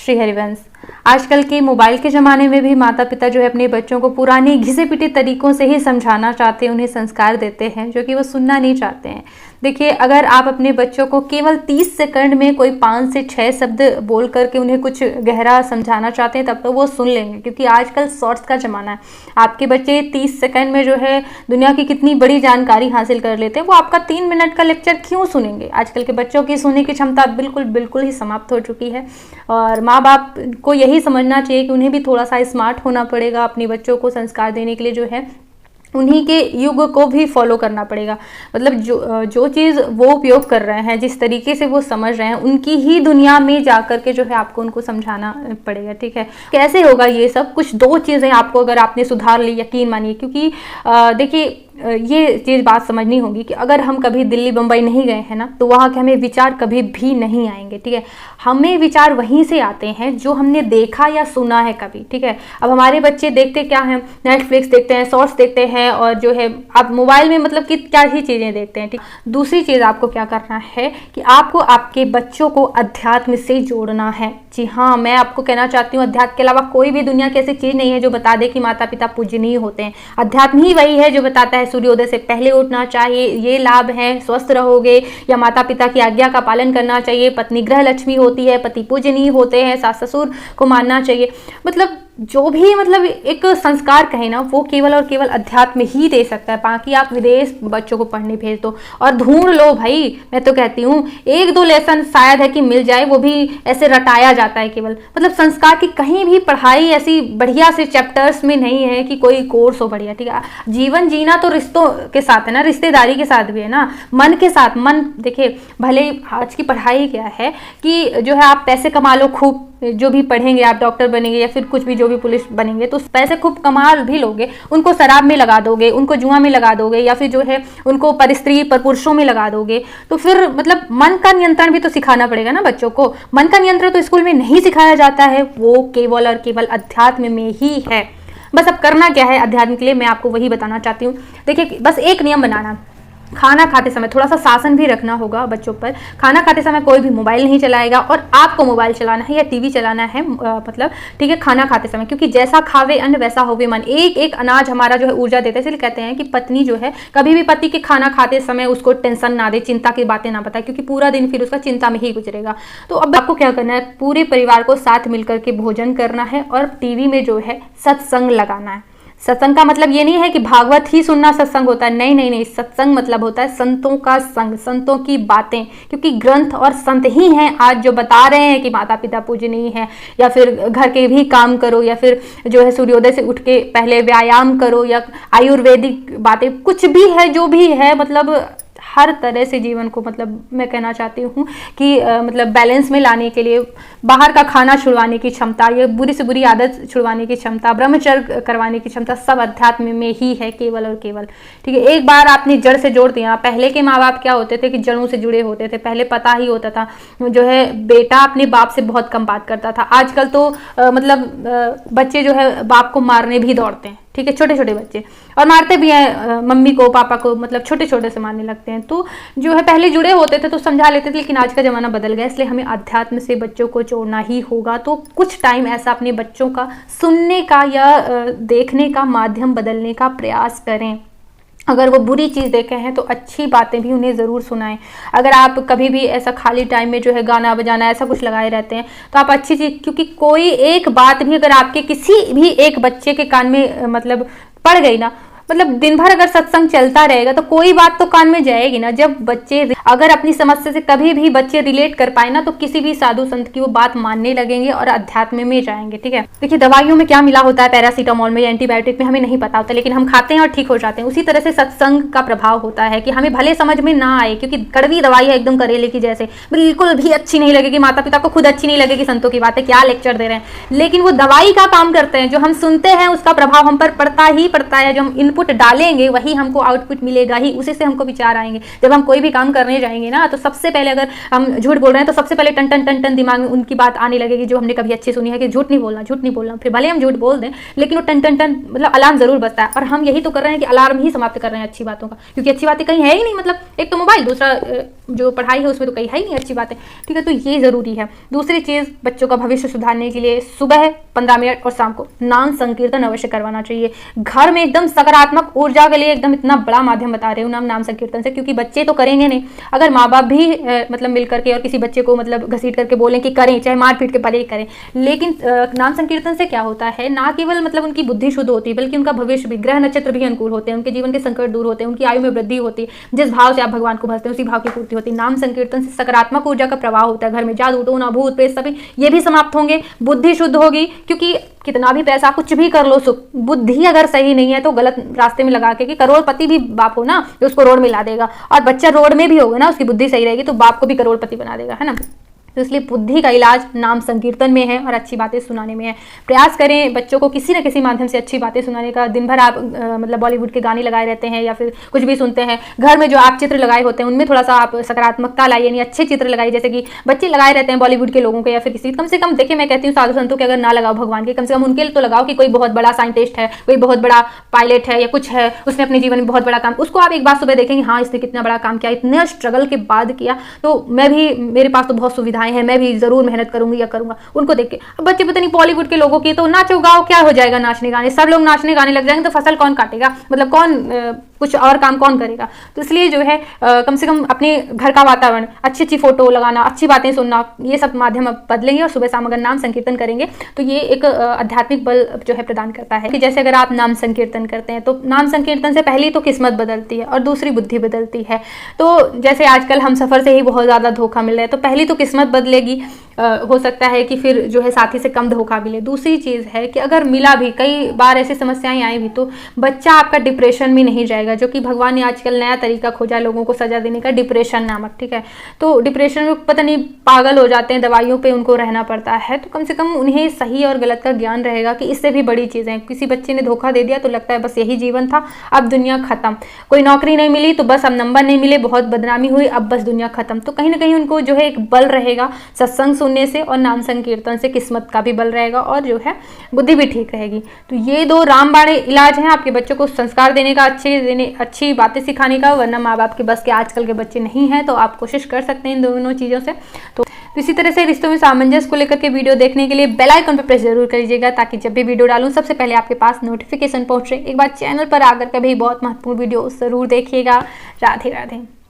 श्री हरिवंश। आजकल के मोबाइल के ज़माने में भी माता पिता जो है अपने बच्चों को पुराने घिसे पिटे तरीक़ों से ही समझाना चाहते हैं, उन्हें संस्कार देते हैं जो कि वो सुनना नहीं चाहते हैं। देखिए, अगर आप अपने बच्चों को केवल 30 सेकंड में कोई 5 से 6 शब्द बोल करके उन्हें कुछ गहरा समझाना चाहते हैं, तब तो वो सुन लेंगे, क्योंकि आजकल शॉर्ट्स का ज़माना है। आपके बच्चे 30 सेकंड में जो है दुनिया की कितनी बड़ी जानकारी हासिल कर लेते हैं, वो आपका 3 मिनट का लेक्चर क्यों सुनेंगे। आजकल के बच्चों की सुनने की क्षमता बिल्कुल ही समाप्त हो चुकी है। और माँ बाप को यही समझना चाहिए कि उन्हें भी थोड़ा सा स्मार्ट होना पड़ेगा। अपने बच्चों को संस्कार देने के लिए जो है उन्हीं के युग को भी फॉलो करना पड़ेगा। मतलब जो चीज़ वो उपयोग कर रहे हैं, जिस तरीके से वो समझ रहे हैं, उनकी ही दुनिया में जा कर के जो है आपको उनको समझाना पड़ेगा। ठीक है, कैसे होगा ये सब? कुछ 2 चीज़ें आपको अगर आपने सुधार ली, यकीन मानिए, क्योंकि देखिए ये चीज़ बात समझनी होगी कि अगर हम कभी दिल्ली बम्बई नहीं गए हैं ना, तो वहाँ के हमें विचार कभी भी नहीं आएंगे। ठीक है, हमें विचार वहीं से आते हैं जो हमने देखा या सुना है कभी। ठीक है, अब हमारे बच्चे देखते क्या हैं? नेटफ्लिक्स देखते हैं, शॉर्ट्स देखते हैं, और जो है आप मोबाइल में मतलब कि क्या ही चीज़ें देखते हैं। ठीक, दूसरी चीज़ आपको क्या करना है कि आपको आपके बच्चों को अध्यात्म से जोड़ना है। जी हाँ, मैं आपको कहना चाहती हूँ, अध्यात्म के अलावा कोई भी दुनिया की ऐसी चीज़ नहीं है जो बता दे कि माता पिता पूजनीय होते हैं। अध्यात्म ही वही है जो बताता है सूर्योदय से पहले उठना चाहिए, ये लाभ है, स्वस्थ रहोगे, या माता पिता की आज्ञा का पालन करना चाहिए, पत्नी गृह लक्ष्मी होती है, पति पूजनीय होते हैं, सास ससुर को मानना चाहिए। मतलब जो भी मतलब एक संस्कार कहे ना, वो केवल और केवल अध्यात्म ही दे सकता है। बाकी आप विदेश बच्चों को पढ़ने भेज दो और ढूंढ लो भाई, मैं तो कहती हूँ 1-2 लेसन शायद है कि मिल जाए, वो भी ऐसे रटाया जाता है केवल। मतलब संस्कार की कहीं भी पढ़ाई ऐसी बढ़िया से चैप्टर्स में नहीं है कि कोई कोर्स हो बढ़िया। ठीक है, जीवन जीना तो रिश्तों के साथ है ना, रिश्तेदारी के साथ भी है ना, मन के साथ। मन देखिए, भले आज की पढ़ाई क्या है कि जो है आप पैसे कमा लो खूब, जो भी पढ़ेंगे, आप डॉक्टर बनेंगे या फिर कुछ भी, जो भी पुलिस बनेंगे, तो पैसे खूब कमा भी लोगे, उनको शराब में लगा दोगे, उनको जुआ में लगा दोगे, या फिर जो है उनको पर स्त्री पर पुरुषों में लगा दोगे, तो फिर मतलब मन का नियंत्रण भी तो सिखाना पड़ेगा ना बच्चों को। मन का नियंत्रण तो स्कूल में नहीं सिखाया जाता है, वो केवल और केवल अध्यात्म में ही है। बस अब करना क्या है अध्यात्म के लिए, मैं आपको वही बताना चाहती हूँ। देखिए, बस एक नियम बनाना, खाना खाते समय थोड़ा सा शासन भी रखना होगा बच्चों पर। खाना खाते समय कोई भी मोबाइल नहीं चलाएगा, और आपको मोबाइल चलाना है या टीवी चलाना है मतलब ठीक है, खाना खाते समय, क्योंकि जैसा खावे अन्न वैसा होवे मन। एक अनाज हमारा जो है ऊर्जा देता है। इसलिए कहते हैं कि पत्नी जो है कभी भी पति के खाना खाते समय उसको टेंशन ना दे, चिंता की बातें ना बताए, क्योंकि पूरा दिन फिर उसका चिंता में ही गुजरेगा। तो अब आपको क्या करना है, पूरे परिवार को साथ मिलकर के भोजन करना है, और टीवी में जो है सत्संग लगाना है। सत्संग का मतलब ये नहीं है कि भागवत ही सुनना सत्संग होता है, नहीं। सत्संग मतलब होता है संतों का संग, संतों की बातें, क्योंकि ग्रंथ और संत ही हैं आज जो बता रहे हैं कि माता पिता पूजनीय है, या फिर घर के भी काम करो, या फिर जो है सूर्योदय से उठ के पहले व्यायाम करो, या आयुर्वेदिक बातें, कुछ भी है, जो भी है, मतलब हर तरह से जीवन को, मतलब मैं कहना चाहती हूँ कि मतलब बैलेंस में लाने के लिए बाहर का खाना छुड़वाने की क्षमता, ये बुरी से बुरी आदत छुड़वाने की क्षमता, ब्रह्मचर्य करवाने की क्षमता, सब अध्यात्म में ही है, केवल और केवल। ठीक है, एक बार आपने जड़ से जोड़ दिया। पहले के माँ बाप क्या होते थे कि जड़ों से जुड़े होते थे, पहले पता ही होता था जो है बेटा अपने बाप से बहुत कम बात करता था। आजकल तो मतलब बच्चे जो है बाप को मारने भी दौड़ते हैं। ठीक है, छोटे छोटे बच्चे, और मारते भी हैं मम्मी को, पापा को, मतलब छोटे छोटे से मारने लगते हैं। तो जो है पहले जुड़े होते थे तो समझा लेते थे, लेकिन आज का ज़माना बदल गया, इसलिए हमें अध्यात्म से बच्चों को जोड़ना ही होगा। तो कुछ टाइम ऐसा अपने बच्चों का सुनने का या देखने का माध्यम बदलने का प्रयास करें। अगर वो बुरी चीज़ देखे हैं तो अच्छी बातें भी उन्हें ज़रूर सुनाएं। अगर आप कभी भी ऐसा खाली टाइम में जो है गाना बजाना ऐसा कुछ लगाए रहते हैं, तो आप अच्छी चीज़, क्योंकि कोई एक बात भी अगर आपके किसी भी एक बच्चे के कान में मतलब पड़ गई ना, मतलब दिन भर अगर सत्संग चलता रहेगा तो कोई बात तो कान में जाएगी ना। जब बच्चे अगर अपनी समस्या से कभी भी बच्चे रिलेट कर पाए ना, तो किसी भी साधु संत की वो बात मानने लगेंगे और अध्यात्म में जाएंगे। ठीक है, देखिए दवाइयों में क्या मिला होता है, पैरासीटामोल में या एंटीबायोटिक में, हमें नहीं पता होता, लेकिन हम खाते हैं और ठीक हो जाते हैं। उसी तरह से सत्संग का प्रभाव होता है कि हमें भले समझ में ना आए, क्योंकि कड़वी दवाई है एकदम करेले की जैसे, बिल्कुल भी अच्छी नहीं लगेगी, माता पिता को खुद अच्छी नहीं लगेगी, संतों की बातें क्या लेक्चर दे रहे हैं, लेकिन वो दवाई का काम करते हैं। जो हम सुनते हैं उसका प्रभाव हम पर पड़ता ही पड़ता है, जो हम इनपुट इनपुट डालेंगे वही हमको आउटपुट मिलेगा ही, उसी से हमको विचार आएंगे। जब हम कोई भी काम करने जाएंगे ना, तो सबसे पहले अगर हम झूठ बोल रहे हैं तो सबसे पहले टन टन टन टन दिमाग में उनकी बात आने लगेगी जो हमने कभी अच्छी सुनी है कि झूठ नहीं बोलना, झूठ नहीं बोलना। फिर भले हम झूठ बोल दें लेकिन वो टन टन टन मतलब अलार्म जरूर बजता है। और हम यही तो कर रहे हैं कि अलार्म ही समाप्त कर रहे हैं अच्छी बातों का, क्योंकि अच्छी बातें कहीं है ही नहीं। मतलब एक तो मोबाइल, दूसरा जो पढ़ाई है उसमें तो कहीं है ही नहीं अच्छी बातें, ठीक है। तो ये जरूरी है। दूसरी चीज, बच्चों का भविष्य सुधारने के लिए सुबह 15 मिनट और शाम को नाम संकीर्तन अवश्य करवाना चाहिए। घर में एकदम सकारात्मक ऊर्जा के लिए एकदम इतना बड़ा माध्यम बता रहे हो नाम संकीर्तन से, क्योंकि बच्चे तो करेंगे नहीं। अगर माँ बाप भी मतलब मिल करके और किसी बच्चे को मतलब घसीट करके बोलें कि करें, चाहे मार पीट के भले ही करें, लेकिन नाम संकीर्तन से क्या होता है, ना केवल मतलब उनकी बुद्धि शुद्ध होती है बल्कि उनका भविष्य भी, ग्रह नक्षत्र भी अनुकूल होते हैं, उनके जीवन के संकट दूर होते हैं, उनकी आयु में वृद्धि होती है। जिस भाव से आप भगवान को भजते हैं उसी भाव की पूर्ति होती है। नाम संकीर्तन से सकारात्मक ऊर्जा का प्रवाह होता है। घर में जादू टोना भूत प्रेत सभी ये भी समाप्त होंगे, बुद्धि शुद्ध होगी। क्योंकि कितना भी पैसा कुछ भी कर लो, सुख बुद्धि अगर सही नहीं है तो गलत रास्ते में लगा के, कि करोड़पति भी बाप हो ना तो उसको रोड में ला देगा, और बच्चा रोड में भी होगा ना, उसकी बुद्धि सही रहेगी तो बाप को भी करोड़पति बना देगा, है ना। तो इसलिए बुद्धि का इलाज नाम संकीर्तन में है और अच्छी बातें सुनाने में है। प्रयास करें बच्चों को किसी न किसी माध्यम से अच्छी बातें सुनाने का। दिन भर आप मतलब बॉलीवुड के गाने लगाए रहते हैं या फिर कुछ भी सुनते हैं, घर में जो आप चित्र लगाए होते हैं उनमें थोड़ा सा आप सकारात्मकता लाइए, यानी अच्छे चित्र लगाइए। जैसे कि बच्चे लगाए रहते हैं बॉलीवुड के लोगों के या फिर किसी, कम से कम देखिए मैं कहती हूँ साधु संतों के अगर ना लगाओ भगवान के, कम से कम उनके लिए तो लगाओ कि कोई बहुत बड़ा साइंटिस्ट है, कोई बहुत बड़ा पायलट है या कुछ है, उसने अपने जीवन में बहुत बड़ा काम, उसको आप एक बार सुबह देखेंगे हाँ इसने कितना बड़ा काम किया, इतने स्ट्रगल के बाद किया, तो मैं भी, मेरे पास तो बहुत सुविधाएं हैं, मैं भी जरूर मेहनत करूंगी या करूंगा, उनको देख के। अब बच्चे पता नहीं बॉलीवुड के लोगों की तो नाचो गाओ क्या हो जाएगा, नाचने गाने, सब लोग नाचने गाने लग जाएंगे तो फसल कौन काटेगा, मतलब कौन कुछ और काम कौन करेगा। तो इसलिए जो है कम से कम अपने घर का वातावरण, अच्छी अच्छी फोटो लगाना, अच्छी बातें सुनना, ये सब माध्यम अब बदलेंगे और सुबह शाम अगर नाम संकीर्तन करेंगे तो ये एक आध्यात्मिक बल जो है प्रदान करता है। कि जैसे अगर आप नाम संकीर्तन करते हैं तो नाम संकीर्तन से पहली तो किस्मत बदलती है और दूसरी बुद्धि बदलती है। तो जैसे आजकल हम सफर से ही बहुत ज़्यादा धोखा मिल रहा है, तो पहली तो किस्मत बदलेगी, हो सकता है कि फिर जो है साथी से कम धोखा मिले। दूसरी चीज़ है कि अगर मिला भी, कई बार ऐसी समस्याएं आई भी, तो बच्चा आपका डिप्रेशन में नहीं जाएगा, जो कि भगवान ने आजकल नया तरीका खोजा है लोगों को सजा देने का, डिप्रेशन नामक, ठीक है। तो डिप्रेशन में पता नहीं पागल हो जाते हैं, दवाइयों पे उनको रहना पड़ता है, तो कम से कम उन्हें सही और गलत का ज्ञान रहेगा कि इससे भी बड़ी चीज़ें। किसी बच्चे ने धोखा दे दिया तो लगता है बस यही जीवन था, अब दुनिया खत्म, कोई नौकरी नहीं मिली तो बस अब नंबर नहीं मिले, बहुत बदनामी हुई, अब बस दुनिया खत्म। तो कहीं ना कहीं उनको जो है एक बल रहेगा सत्संग सुनने से और नाम संकीर्तन से, किस्मत का भी बल रहेगा और जो है बुद्धि भी ठीक रहेगी। तो ये दो रामबाण इलाज हैं आपके बच्चों को संस्कार देने का, अच्छी बातें सिखाने का। वरना माँ बाप के बस के आजकल के बच्चे नहीं हैं, तो आप कोशिश कर सकते हैं इन दोनों चीज़ों से। तो इसी तरह से रिश्तों में सामंजस्य को लेकर के वीडियो देखने के लिए बेल आइकन पर प्रेस जरूर करिएगा, ताकि जब भी वीडियो डालूं सबसे पहले आपके पास नोटिफिकेशन पहुंचे। एक बार चैनल पर आकर के भी बहुत महत्वपूर्ण वीडियो जरूर देखिएगा। राधे राधे।